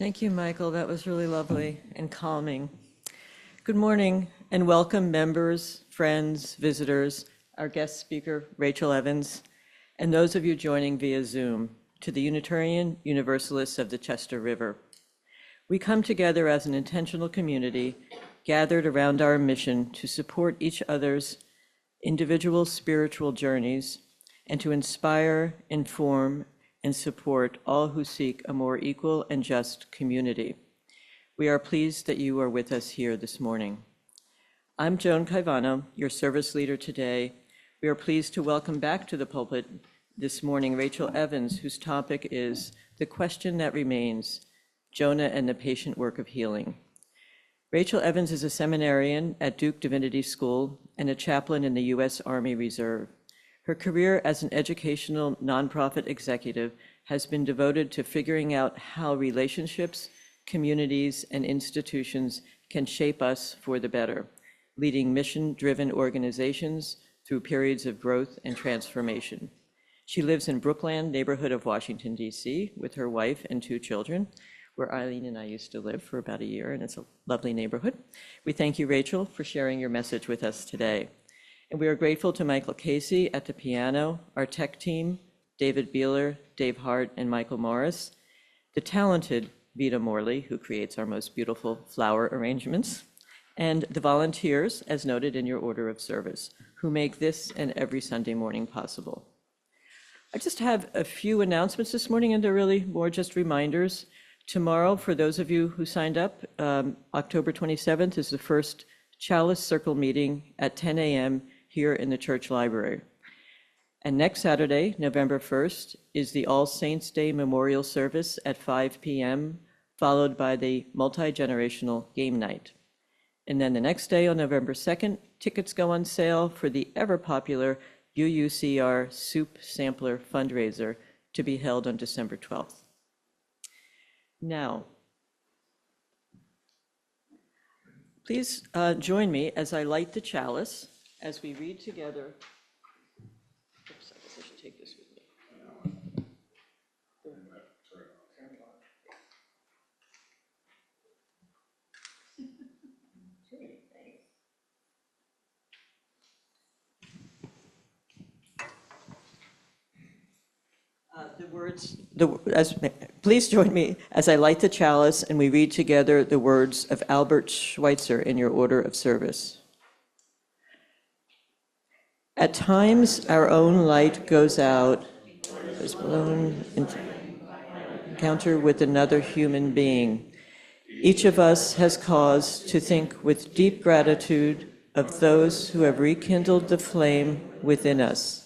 Thank you, Michael. That was really lovely and calming. Good morning and welcome members, friends, visitors, our guest speaker, Rachel Evans, and those of you joining via Zoom to the Unitarian Universalists of the Chester River. We come together as an intentional community gathered around our mission to support each other's individual spiritual journeys and to inspire, inform, and support all who seek a more equal and just community. We are pleased that you are with us here this morning. I'm Joan Caivano, your service leader today. We are pleased to welcome back to the pulpit this morning Rachel Evans, whose topic is The Question That Remains, Jonah and the Patient Work of Healing. Rachel Evans is a seminarian at Duke Divinity School and a chaplain in the U.S. Army Reserve. Her career as an educational nonprofit executive has been devoted to figuring out how relationships, communities, and institutions can shape us for the better, leading mission-driven organizations through periods of growth and transformation. She lives in Brookland neighborhood of Washington, D.C. with her wife and 2 children, where Eileen and I used to live for about a year, and it's a lovely neighborhood. We thank you, Rachel, for sharing your message with us today. And we are grateful to Michael Casey at the piano, our tech team, David Beeler, Dave Hart, and Michael Morris, the talented Vita Morley, who creates our most beautiful flower arrangements, and the volunteers, as noted in your order of service, who make this and every Sunday morning possible. I just have a few announcements this morning, and they're really more just reminders. Tomorrow, for those of you who signed up, October 27th is the first Chalice Circle meeting at 10 a.m. here in the church library. And next Saturday, November 1st, is the All Saints' Day Memorial Service at 5 p.m., followed by the multi-generational game night. And then the next day, on November 2nd, tickets go on sale for the ever-popular UUCR Soup Sampler fundraiser to be held on December 12th. Now, please join me as I light the chalice as we read together. Oops, I guess I should take this with me. Please join me as I light the chalice and we read together the words of Albert Schweitzer in your order of service. At times, our own light goes out, is blown into encounter with another human being. Each of us has cause to think with deep gratitude of those who have rekindled the flame within us.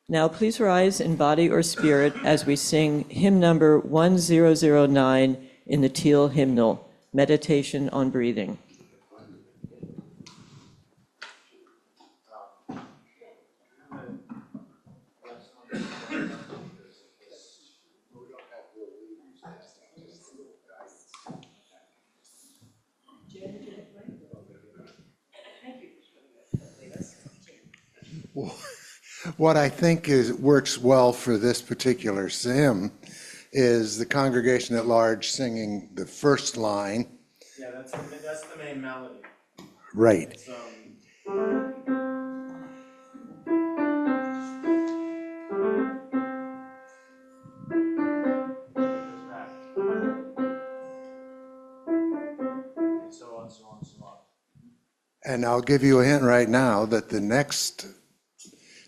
Now please rise in body or spirit as we sing hymn number 1009 in the Teal hymnal, Meditation on Breathing. What I think works well for this particular hymn is the congregation at large singing the first line. Yeah, that's the main melody. Right. It's, and so on, so on, so on. And I'll give you a hint right now that the next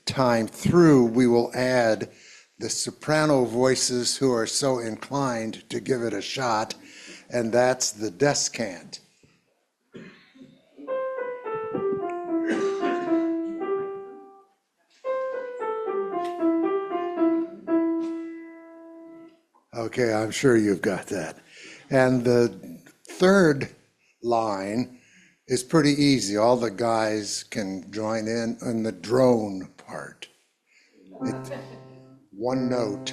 time through, we will add the soprano voices who are so inclined to give it a shot, and that's the descant. Okay, I'm sure you've got that. And the third line is pretty easy. All the guys can join in the drone part. One note.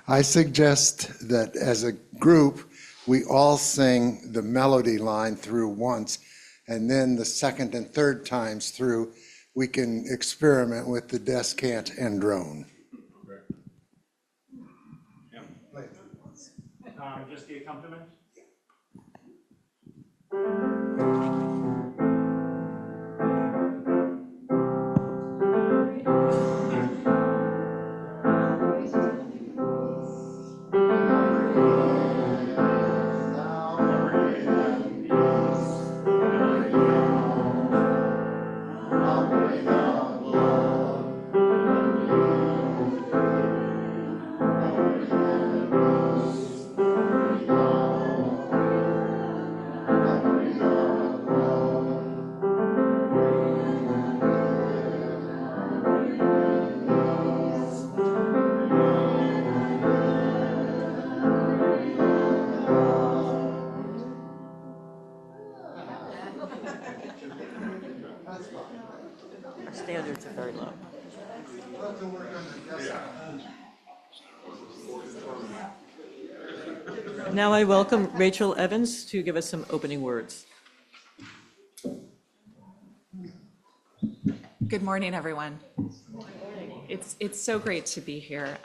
I suggest that as a group, we all sing the melody line through once, and then the second and third times through, we can experiment with the descant and drone. Just the accompaniment? Standards are very low. Now I welcome Rachel Evans to give us some opening words. Good morning, everyone. It's so great to be here.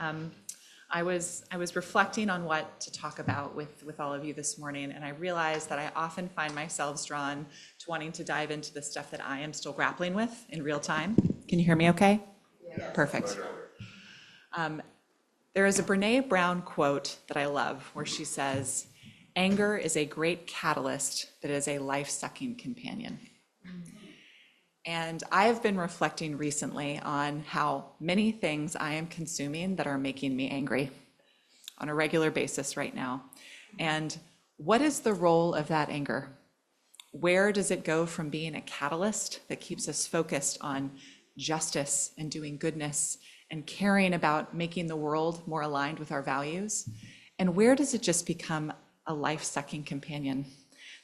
I was reflecting on what to talk about with all of you this morning, and I realized that I often find myself drawn to wanting to dive into the stuff that I am still grappling with in real time. Can you hear me okay? Yes. Perfect. There is a Brené Brown quote that I love where she says, "Anger is a great catalyst that is a life-sucking companion." And I have been reflecting recently on how many things I am consuming that are making me angry on a regular basis right now. And what is the role of that anger? Where does it go from being a catalyst that keeps us focused on justice and doing goodness and caring about making the world more aligned with our values? And where does it just become a life-sucking companion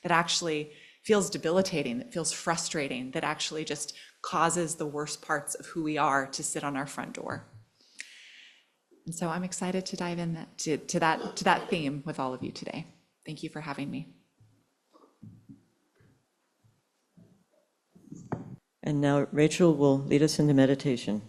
that actually feels debilitating, that feels frustrating, that actually just causes the worst parts of who we are to sit on our front door? And so I'm excited to dive in to that theme with all of you today. Thank you for having me. And now Rachel will lead us into meditation.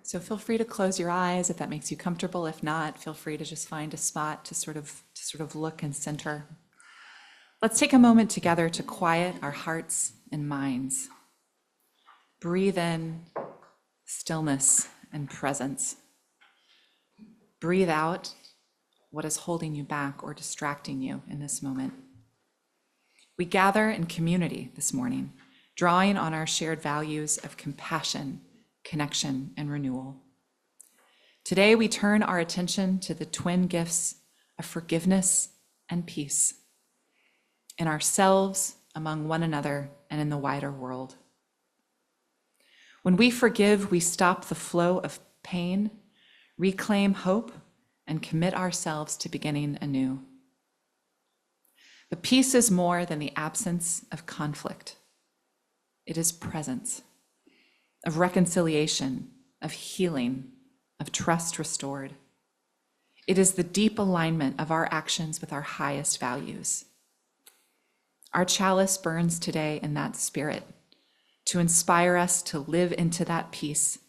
So feel free to close your eyes if that makes you comfortable. If not, feel free to just find a spot to sort of look and center. Let's take a moment together to quiet our hearts and minds. Breathe in stillness and presence. Breathe out what is holding you back or distracting you in this moment. We gather in community this morning, drawing on our shared values of compassion, connection, and renewal. Today, we turn our attention to the twin gifts of forgiveness and peace in ourselves, among one another, and in the wider world. When we forgive, we stop the flow of pain, reclaim hope, and commit ourselves to beginning anew. But peace is more than the absence of conflict. It is presence of reconciliation, of healing, of trust restored. It is the deep alignment of our actions with our highest values. Our chalice burns today in that spirit to inspire us to live into that peace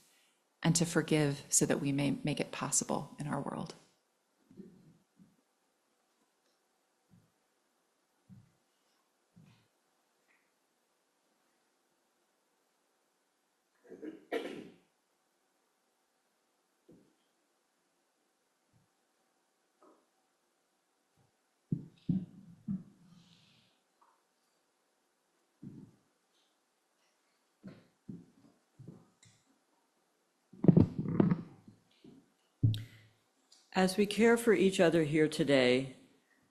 and to forgive so that we may make it possible in our world. As we care for each other here today,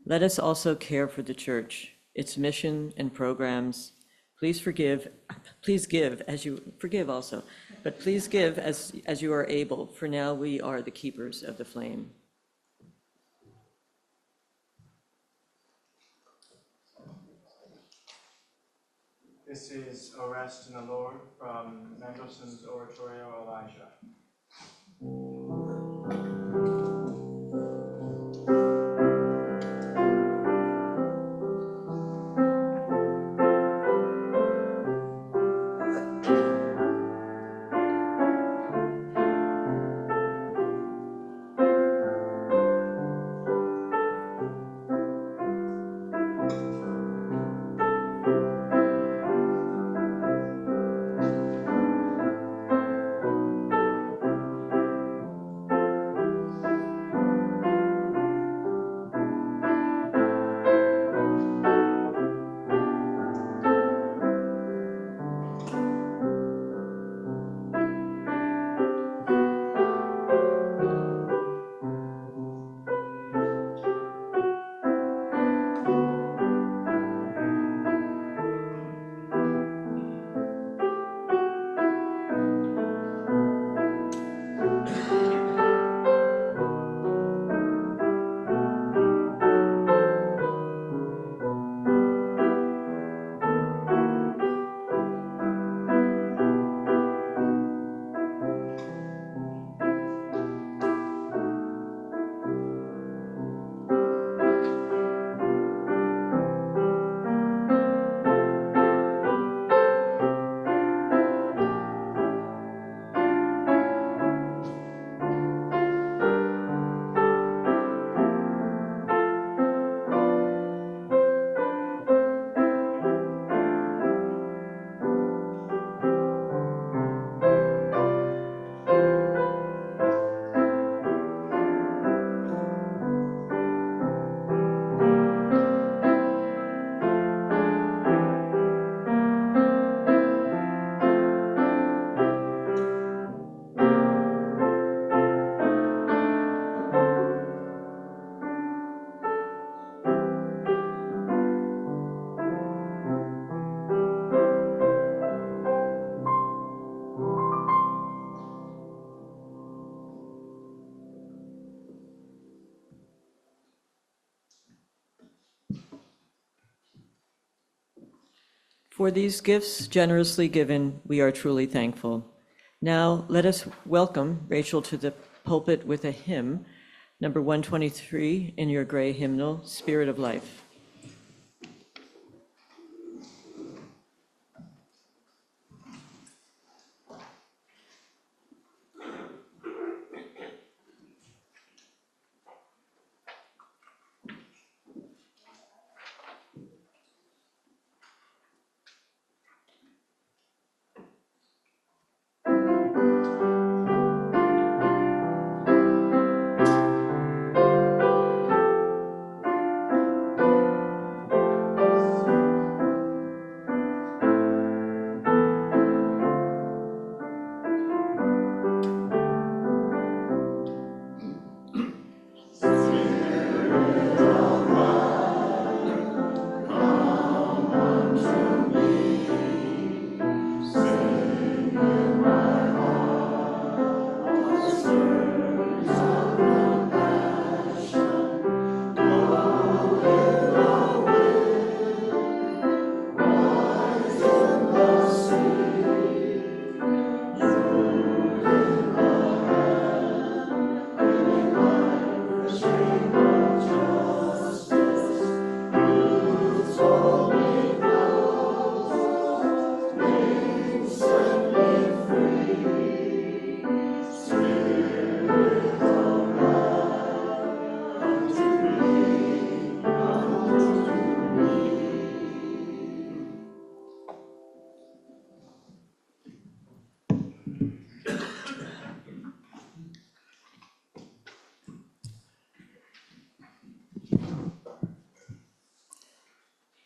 let us also care for the church, its mission and programs. Please give as you forgive also, but please give as you are able, for now we are the keepers of the flame. This is O Rest in the Lord from Mendelssohn's Oratorio Elijah. For these gifts generously given, we are truly thankful. Now, let us welcome Rachel to the pulpit with a hymn, number 123 in your gray hymnal, Spirit of Life.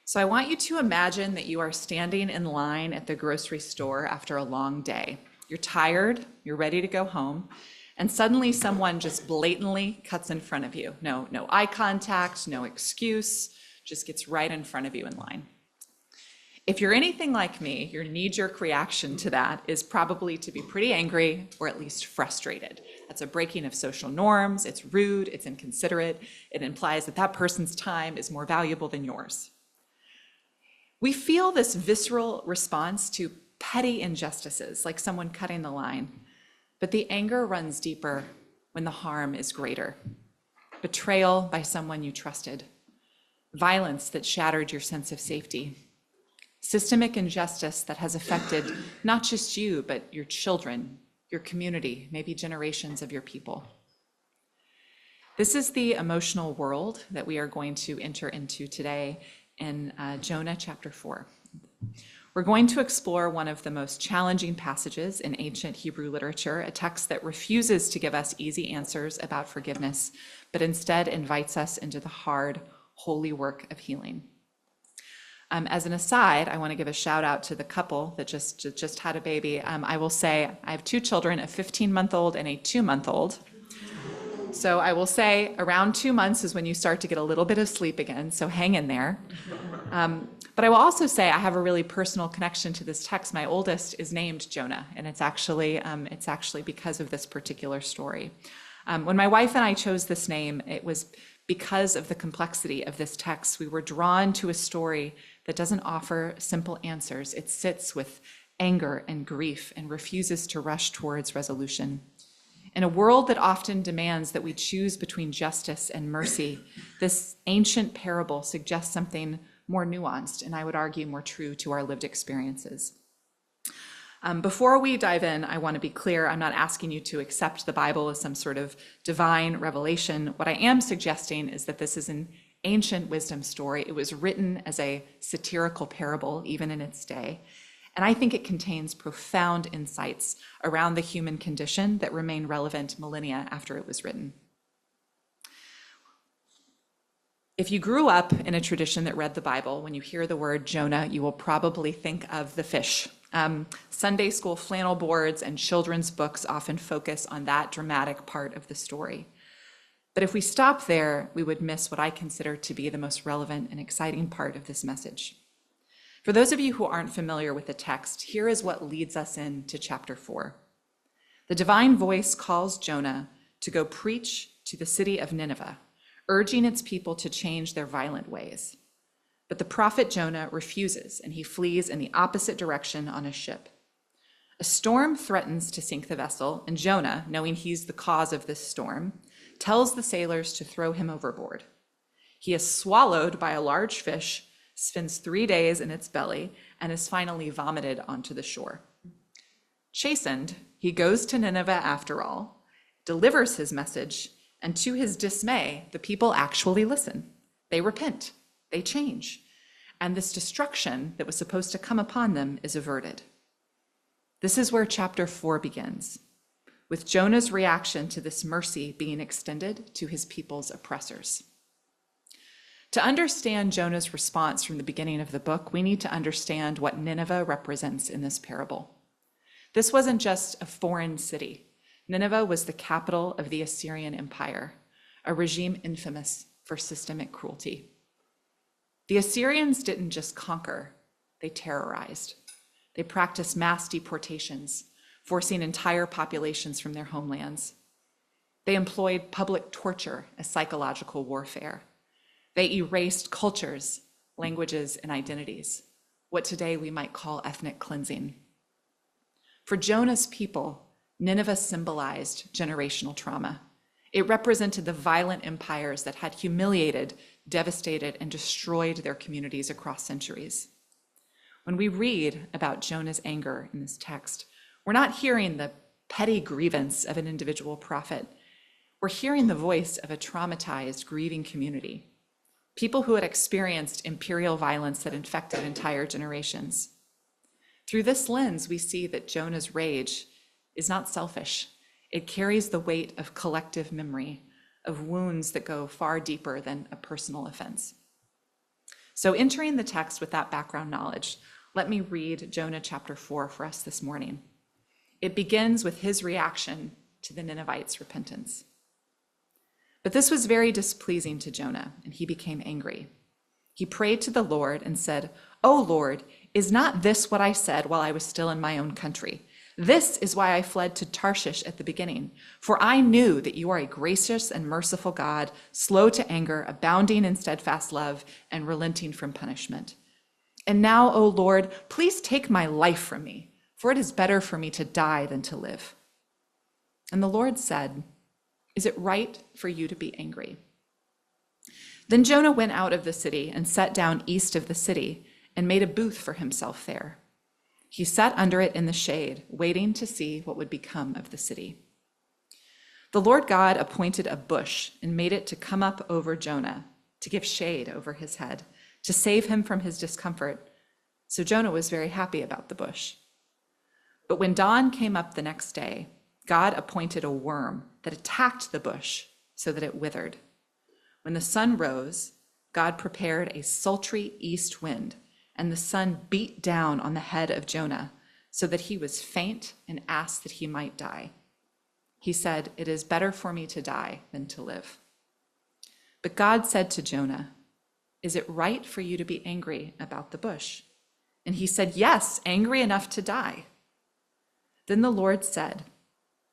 So I want you to imagine that you are standing in line at the grocery store after a long day. You're tired, you're ready to go home, and suddenly someone just blatantly cuts in front of you. No eye contact, no excuse, just gets right in front of you in line. If you're anything like me, your knee-jerk reaction to that is probably to be pretty angry or at least frustrated. That's a breaking of social norms, it's rude, it's inconsiderate, it implies that that person's time is more valuable than yours. We feel this visceral response to petty injustices, like someone cutting the line, but the anger runs deeper when the harm is greater. Betrayal by someone you trusted, violence that shattered your sense of safety, systemic injustice that has affected not just you, but your children, your community, maybe generations of your people. This is the emotional world that we are going to enter into today in Jonah chapter 4. We're going to explore one of the most challenging passages in ancient Hebrew literature, a text that refuses to give us easy answers about forgiveness, but instead invites us into the hard, holy work of healing. As an aside, I want to give a shout out to the couple that just had a baby. I will say I have two children, a 15-month-old and a 2-month-old. So I will say around 2 months is when you start to get a little bit of sleep again, so hang in there. But I will also say I have a really personal connection to this text. My oldest is named Jonah, and it's actually because of this particular story. When my wife and I chose this name, it was because of the complexity of this text. We were drawn to a story that doesn't offer simple answers. It sits with anger and grief and refuses to rush towards resolution. In a world that often demands that we choose between justice and mercy, this ancient parable suggests something more nuanced, and I would argue more true to our lived experiences. Before we dive in, I want to be clear, I'm not asking you to accept the Bible as some sort of divine revelation. What I am suggesting is that this is an ancient wisdom story. It was written as a satirical parable, even in its day. And I think it contains profound insights around the human condition that remain relevant millennia after it was written. If you grew up in a tradition that read the Bible, when you hear the word Jonah, you will probably think of the fish. Sunday school flannel boards and children's books often focus on that dramatic part of the story. But if we stop there, we would miss what I consider to be the most relevant and exciting part of this message. For those of you who aren't familiar with the text, here is what leads us into chapter 4. The divine voice calls Jonah to go preach to the city of Nineveh, urging its people to change their violent ways. But the prophet Jonah refuses, and he flees in the opposite direction on a ship. A storm threatens to sink the vessel, and Jonah, knowing he's the cause of this storm, tells the sailors to throw him overboard. He is swallowed by a large fish, spends 3 days in its belly, and is finally vomited onto the shore. Chastened, he goes to Nineveh after all, delivers his message, and to his dismay, the people actually listen. They repent, they change, and this destruction that was supposed to come upon them is averted. This is where chapter 4 begins, with Jonah's reaction to this mercy being extended to his people's oppressors. To understand Jonah's response from the beginning of the book, we need to understand what Nineveh represents in this parable. This wasn't just a foreign city. Nineveh was the capital of the Assyrian Empire, a regime infamous for systemic cruelty. The Assyrians didn't just conquer, they terrorized. They practiced mass deportations, forcing entire populations from their homelands. They employed public torture as psychological warfare. They erased cultures, languages, and identities, what today we might call ethnic cleansing. For Jonah's people, Nineveh symbolized generational trauma. It represented the violent empires that had humiliated, devastated, and destroyed their communities across centuries. When we read about Jonah's anger in this text, we're not hearing the petty grievance of an individual prophet. We're hearing the voice of a traumatized, grieving community, people who had experienced imperial violence that infected entire generations. Through this lens, we see that Jonah's rage is not selfish. It carries the weight of collective memory, of wounds that go far deeper than a personal offense. So entering the text with that background knowledge, let me read Jonah chapter 4 for us this morning. It begins with his reaction to the Ninevites' repentance. But this was very displeasing to Jonah, and he became angry. He prayed to the Lord and said, "O Lord, is not this what I said while I was still in my own country? This is why I fled to Tarshish at the beginning, for I knew that you are a gracious and merciful God, slow to anger, abounding in steadfast love, and relenting from punishment. And now, O Lord, please take my life from me, for it is better for me to die than to live." And the Lord said, "Is it right for you to be angry?" Then Jonah went out of the city and sat down east of the city and made a booth for himself there. He sat under it in the shade, waiting to see what would become of the city. The Lord God appointed a bush and made it to come up over Jonah, to give shade over his head, to save him from his discomfort. So Jonah was very happy about the bush. But when dawn came up the next day, God appointed a worm that attacked the bush so that it withered. When the sun rose, God prepared a sultry east wind, and the sun beat down on the head of Jonah so that he was faint and asked that he might die. He said, "It is better for me to die than to live." But God said to Jonah, "Is it right for you to be angry about the bush?" And he said, "Yes, angry enough to die." Then the Lord said,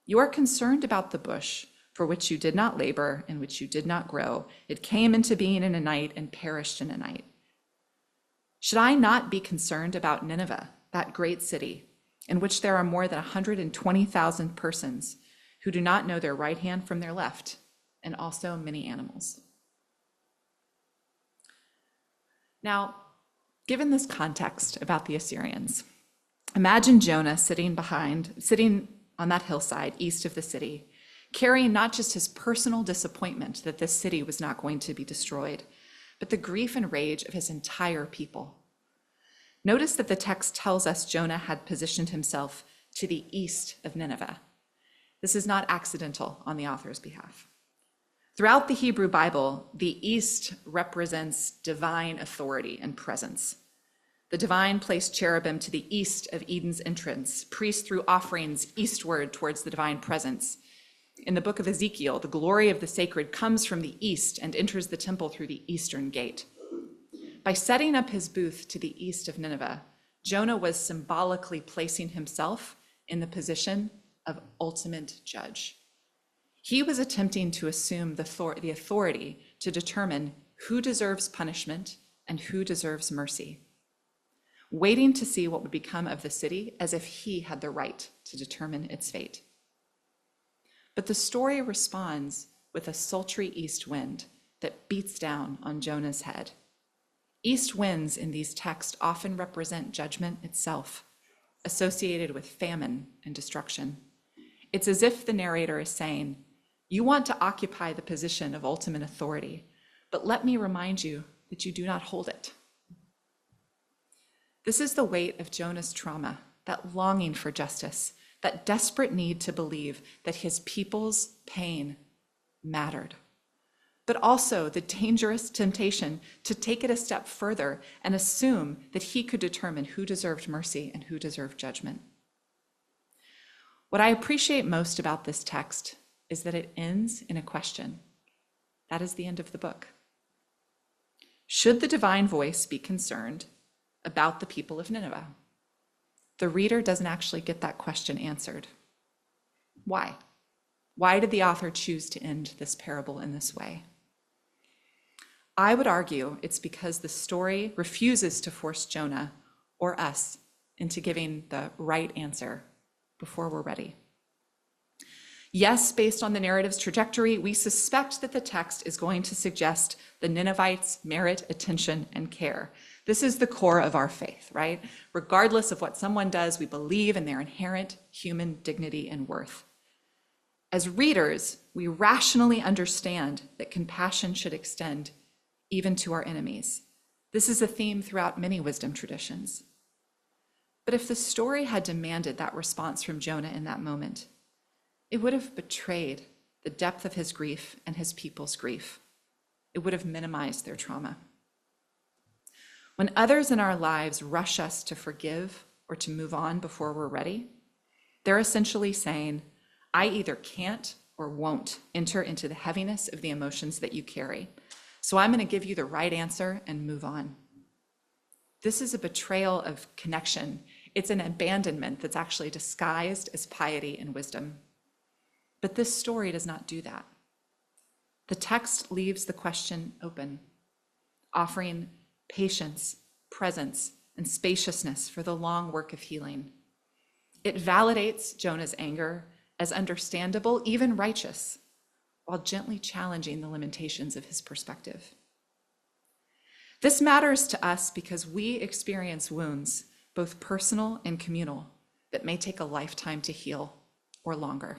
"You are concerned about the bush, for which you did not labor and which you did not grow. It came into being in a night and perished in a night. Should I not be concerned about Nineveh, that great city, in which there are more than 120,000 persons who do not know their right hand from their left, and also many animals?" Now, given this context about the Assyrians, imagine Jonah sitting on that hillside east of the city, carrying not just his personal disappointment that this city was not going to be destroyed, but the grief and rage of his entire people. Notice that the text tells us Jonah had positioned himself to the east of Nineveh. This is not accidental on the author's behalf. Throughout the Hebrew Bible, the east represents divine authority and presence. The divine placed cherubim to the east of Eden's entrance. Priests threw offerings eastward towards the divine presence. In the book of Ezekiel, the glory of the sacred comes from the east and enters the temple through the eastern gate. By setting up his booth to the east of Nineveh, Jonah was symbolically placing himself in the position of ultimate judge. He was attempting to assume the authority to determine who deserves punishment and who deserves mercy, waiting to see what would become of the city as if he had the right to determine its fate. But the story responds with a sultry east wind that beats down on Jonah's head. East winds in these texts often represent judgment itself, associated with famine and destruction. It's as if the narrator is saying, you want to occupy the position of ultimate authority, but let me remind you that you do not hold it. This is the weight of Jonah's trauma, that longing for justice, that desperate need to believe that his people's pain mattered, but also the dangerous temptation to take it a step further and assume that he could determine who deserved mercy and who deserved judgment. What I appreciate most about this text is that it ends in a question. That is the end of the book. Should the divine voice be concerned about the people of Nineveh? The reader doesn't actually get that question answered. Why? Why did the author choose to end this parable in this way? I would argue it's because the story refuses to force Jonah or us into giving the right answer before we're ready. Yes, based on the narrative's trajectory, we suspect that the text is going to suggest the Ninevites merit attention and care. This is the core of our faith, right? Regardless of what someone does, we believe in their inherent human dignity and worth. As readers, we rationally understand that compassion should extend even to our enemies. This is a theme throughout many wisdom traditions. But if the story had demanded that response from Jonah in that moment, it would have betrayed the depth of his grief and his people's grief. It would have minimized their trauma. When others in our lives rush us to forgive or to move on before we're ready, they're essentially saying, I either can't or won't enter into the heaviness of the emotions that you carry. So I'm going to give you the right answer and move on. This is a betrayal of connection. It's an abandonment that's actually disguised as piety and wisdom. But this story does not do that. The text leaves the question open, offering patience, presence, and spaciousness for the long work of healing. It validates Jonah's anger as understandable, even righteous, while gently challenging the limitations of his perspective. This matters to us because we experience wounds, both personal and communal, that may take a lifetime to heal or longer.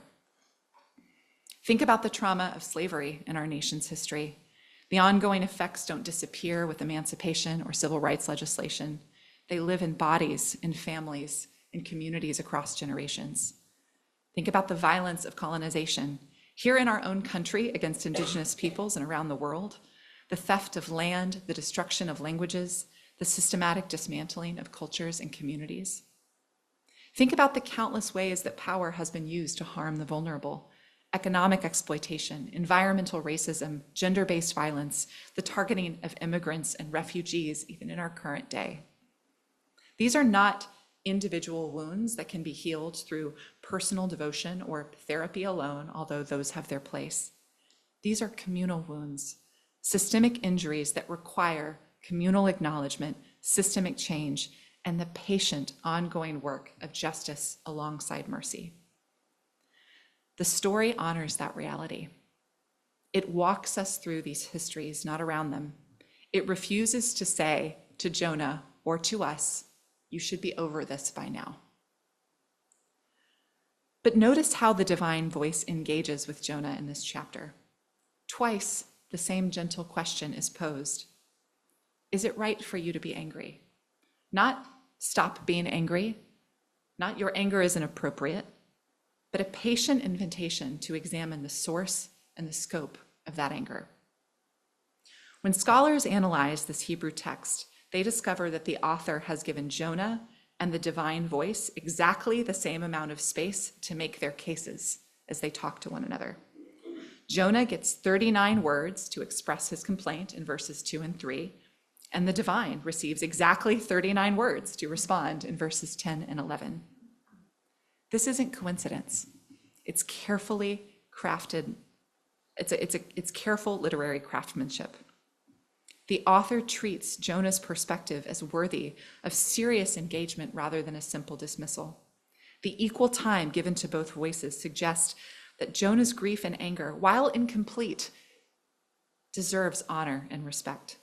Think about the trauma of slavery in our nation's history. The ongoing effects don't disappear with emancipation or civil rights legislation. They live in bodies, in families, in communities across generations. Think about the violence of colonization. Here in our own country against Indigenous peoples and around the world, the theft of land, the destruction of languages, the systematic dismantling of cultures and communities. Think about the countless ways that power has been used to harm the vulnerable. Economic exploitation, environmental racism, gender-based violence, the targeting of immigrants and refugees, even in our current day. These are not individual wounds that can be healed through personal devotion or therapy alone, although those have their place. These are communal wounds, systemic injuries that require communal acknowledgement, systemic change, and the patient, ongoing work of justice alongside mercy. The story honors that reality. It walks us through these histories, not around them. It refuses to say to Jonah or to us, you should be over this by now. But notice how the divine voice engages with Jonah in this chapter. Twice, the same gentle question is posed. Is it right for you to be angry? Not stop being angry, not your anger is inappropriate, but a patient invitation to examine the source and the scope of that anger. When scholars analyze this Hebrew text, they discover that the author has given Jonah and the divine voice exactly the same amount of space to make their cases as they talk to one another. Jonah gets 39 words to express his complaint in verses 2 and 3, and the divine receives exactly 39 words to respond in verses 10 and 11. This isn't coincidence. It's carefully crafted. It's careful literary craftsmanship. The author treats Jonah's perspective as worthy of serious engagement rather than a simple dismissal. The equal time given to both voices suggests that Jonah's grief and anger, while incomplete, deserves honor and respect.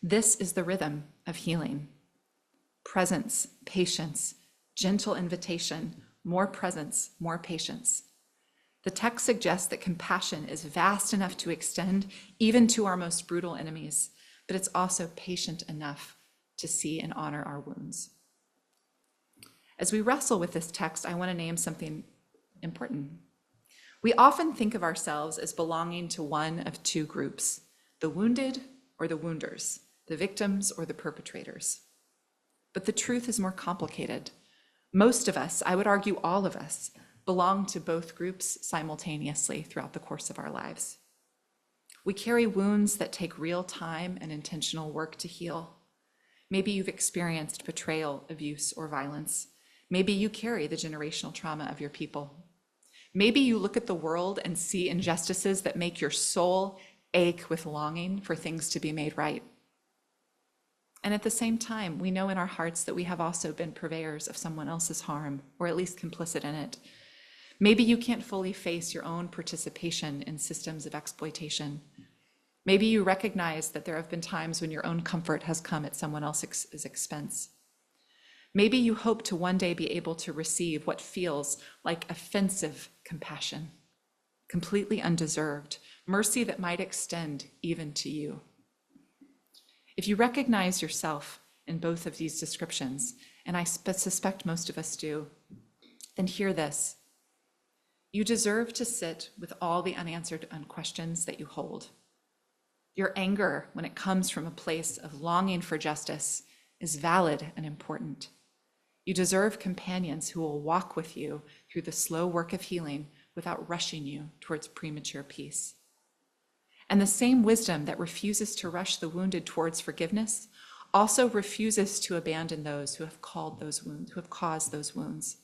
This is the rhythm of healing. Presence, patience, gentle invitation, more presence, more patience. The text suggests that compassion is vast enough to extend even to our most brutal enemies, but it's also patient enough to see and honor our wounds. As we wrestle with this text, I want to name something important. We often think of ourselves as belonging to one of two groups, the wounded or the wounders, the victims or the perpetrators. But the truth is more complicated. Most of us, I would argue all of us, belong to both groups simultaneously throughout the course of our lives. We carry wounds that take real time and intentional work to heal. Maybe you've experienced betrayal, abuse, or violence. Maybe you carry the generational trauma of your people. Maybe you look at the world and see injustices that make your soul ache with longing for things to be made right. And at the same time, we know in our hearts that we have also been purveyors of someone else's harm, or at least complicit in it. Maybe you can't fully face your own participation in systems of exploitation. Maybe you recognize that there have been times when your own comfort has come at someone else's expense. Maybe you hope to one day be able to receive what feels like offensive compassion, completely undeserved, mercy that might extend even to you. If you recognize yourself in both of these descriptions, and I suspect most of us do, then hear this. You deserve to sit with all the unanswered questions that you hold. Your anger, when it comes from a place of longing for justice, is valid and important. You deserve companions who will walk with you through the slow work of healing without rushing you towards premature peace. And the same wisdom that refuses to rush the wounded towards forgiveness also refuses to abandon those who have caused those wounds.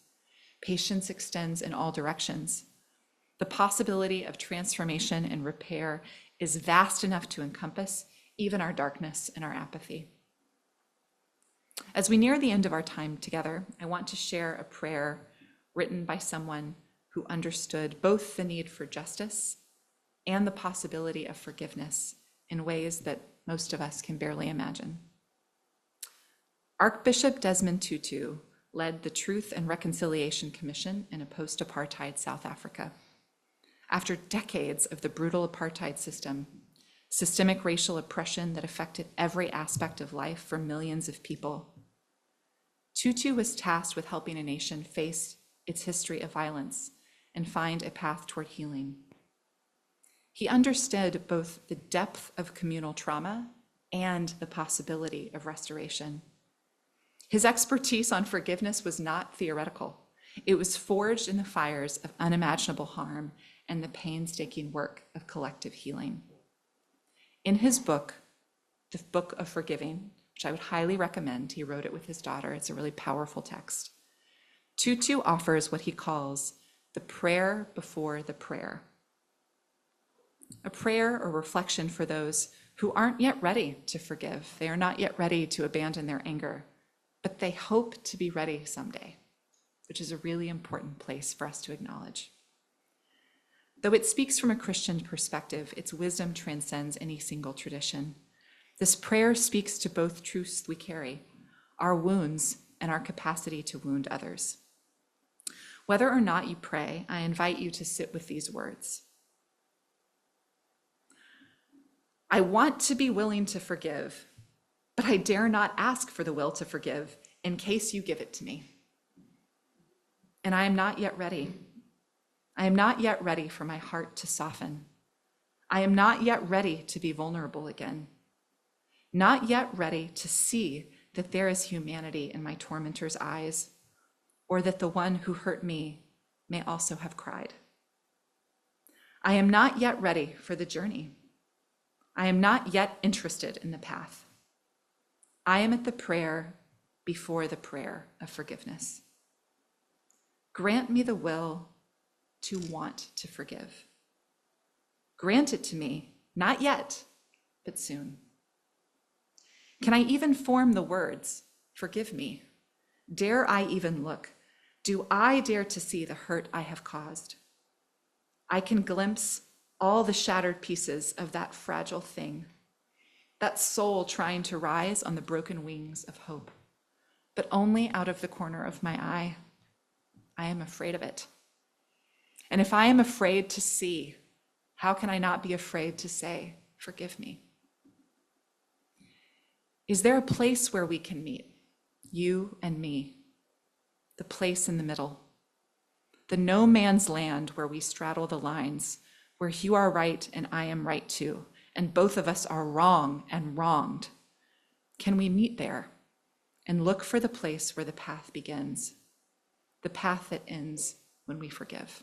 Patience extends in all directions. The possibility of transformation and repair is vast enough to encompass even our darkness and our apathy. As we near the end of our time together, I want to share a prayer written by someone who understood both the need for justice and the possibility of forgiveness in ways that most of us can barely imagine. Archbishop Desmond Tutu led the Truth and Reconciliation Commission in a post-apartheid South Africa. After decades of the brutal apartheid system, systemic racial oppression that affected every aspect of life for millions of people, Tutu was tasked with helping a nation face its history of violence and find a path toward healing. He understood both the depth of communal trauma and the possibility of restoration. His expertise on forgiveness was not theoretical. It was forged in the fires of unimaginable harm and the painstaking work of collective healing. In his book, The Book of Forgiving, which I would highly recommend, he wrote it with his daughter, it's a really powerful text, Tutu offers what he calls the prayer before the prayer. A prayer or reflection for those who aren't yet ready to forgive. They are not yet ready to abandon their anger, but they hope to be ready someday, which is a really important place for us to acknowledge. Though it speaks from a Christian perspective, its wisdom transcends any single tradition. This prayer speaks to both truths we carry, our wounds and our capacity to wound others. Whether or not you pray, I invite you to sit with these words. I want to be willing to forgive, but I dare not ask for the will to forgive in case you give it to me. And I am not yet ready. I am not yet ready for my heart to soften. I am not yet ready to be vulnerable again. Not yet ready to see that there is humanity in my tormentor's eyes, or that the one who hurt me may also have cried. I am not yet ready for the journey. I am not yet interested in the path. I am at the prayer before the prayer of forgiveness. Grant me the will to want to forgive. Grant it to me, not yet, but soon. Can I even form the words, forgive me? Dare I even look? Do I dare to see the hurt I have caused? I can glimpse all the shattered pieces of that fragile thing, that soul trying to rise on the broken wings of hope, but only out of the corner of my eye. I am afraid of it. And if I am afraid to see, how can I not be afraid to say, forgive me? Is there a place where we can meet, you and me? The place in the middle, the no man's land where we straddle the lines, where you are right and I am right too, and both of us are wrong and wronged. Can we meet there and look for the place where the path begins, the path that ends when we forgive?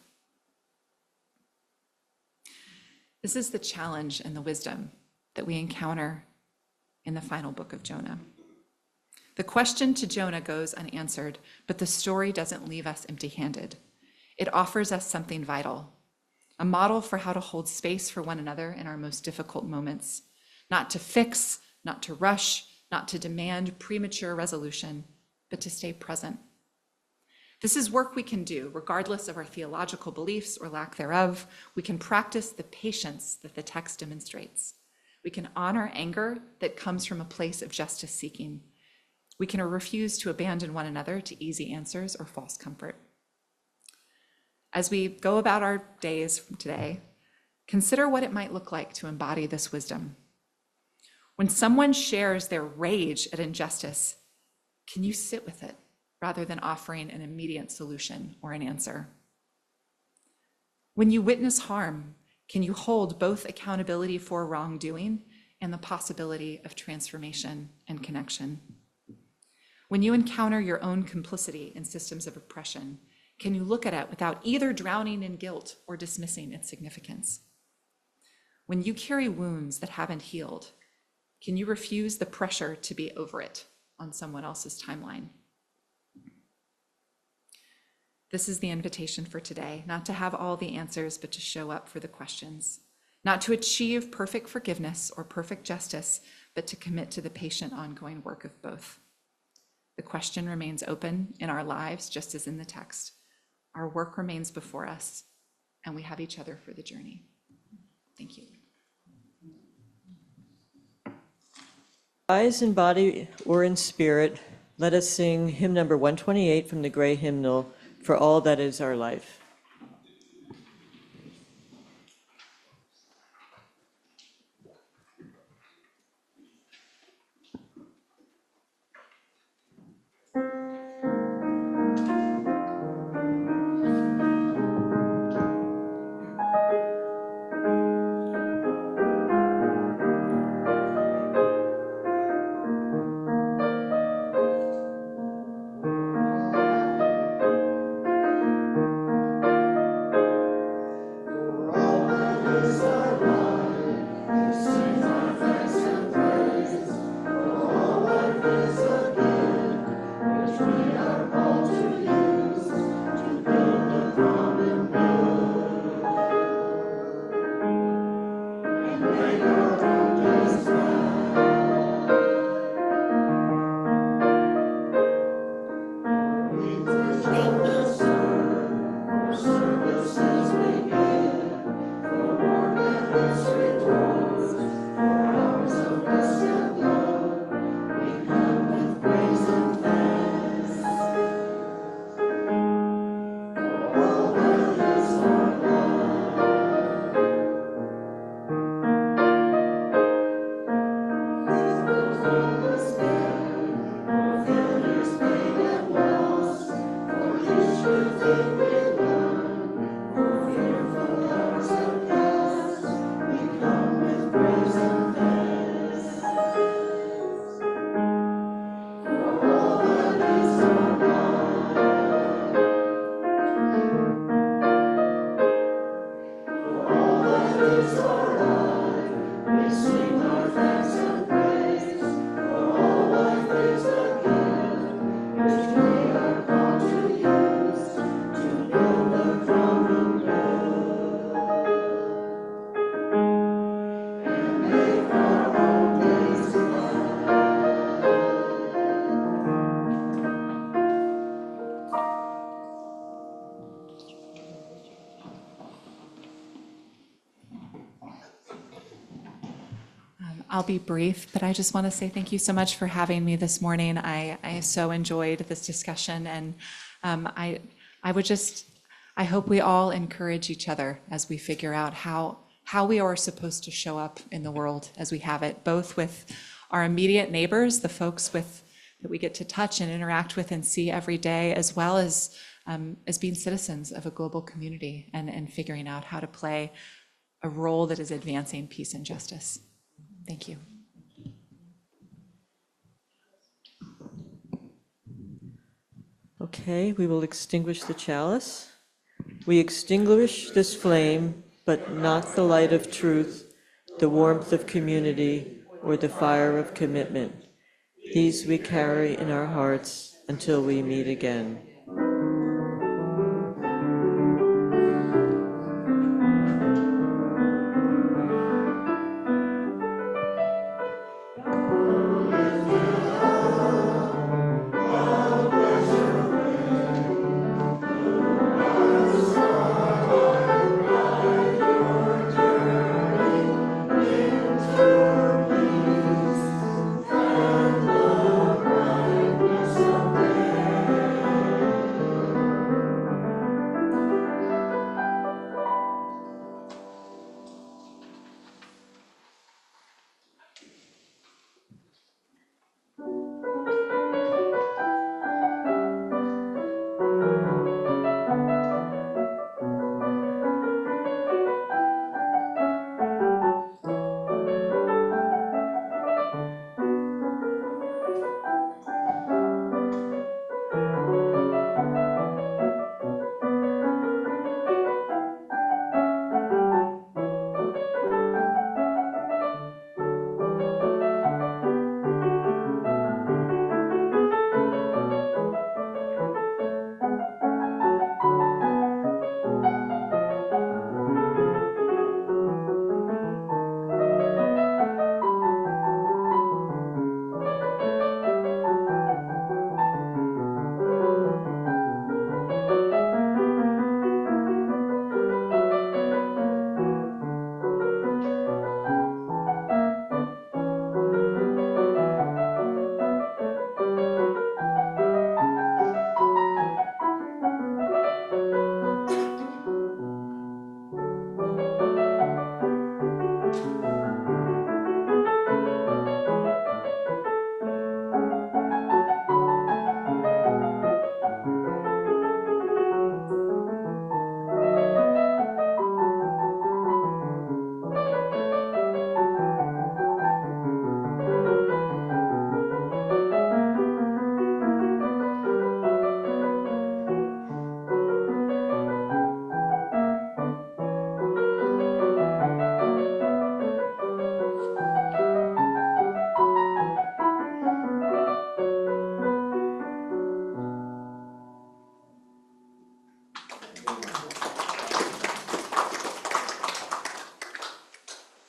This is the challenge and the wisdom that we encounter in the final book of Jonah. The question to Jonah goes unanswered, but the story doesn't leave us empty-handed. It offers us something vital, a model for how to hold space for one another in our most difficult moments, not to fix, not to rush, not to demand premature resolution, but to stay present. This is work we can do regardless of our theological beliefs or lack thereof. We can practice the patience that the text demonstrates. We can honor anger that comes from a place of justice seeking. We can refuse to abandon one another to easy answers or false comfort. As we go about our days from today, consider what it might look like to embody this wisdom. When someone shares their rage at injustice, can you sit with it rather than offering an immediate solution or an answer? When you witness harm, can you hold both accountability for wrongdoing and the possibility of transformation and connection? When you encounter your own complicity in systems of oppression, can you look at it without either drowning in guilt or dismissing its significance? When you carry wounds that haven't healed, can you refuse the pressure to be over it on someone else's timeline? This is the invitation for today, not to have all the answers, but to show up for the questions, not to achieve perfect forgiveness or perfect justice, but to commit to the patient ongoing work of both. The question remains open in our lives, just as in the text. Our work remains before us, and we have each other for the journey. Thank you. Rise in body or in spirit, let us sing hymn number 128 from the Gray Hymnal, For All That Is Our Life. I'll be brief, but I just want to say thank you so much for having me this morning. I so enjoyed this discussion, and I hope we all encourage each other as we figure out how we are supposed to show up in the world as we have it, both with our immediate neighbors, the folks that we get to touch and interact with and see every day, as well as being citizens of a global community and figuring out how to play a role that is advancing peace and justice. Thank you. Okay, we will extinguish the chalice. We extinguish this flame, but not the light of truth, the warmth of community, or the fire of commitment. These we carry in our hearts until we meet again.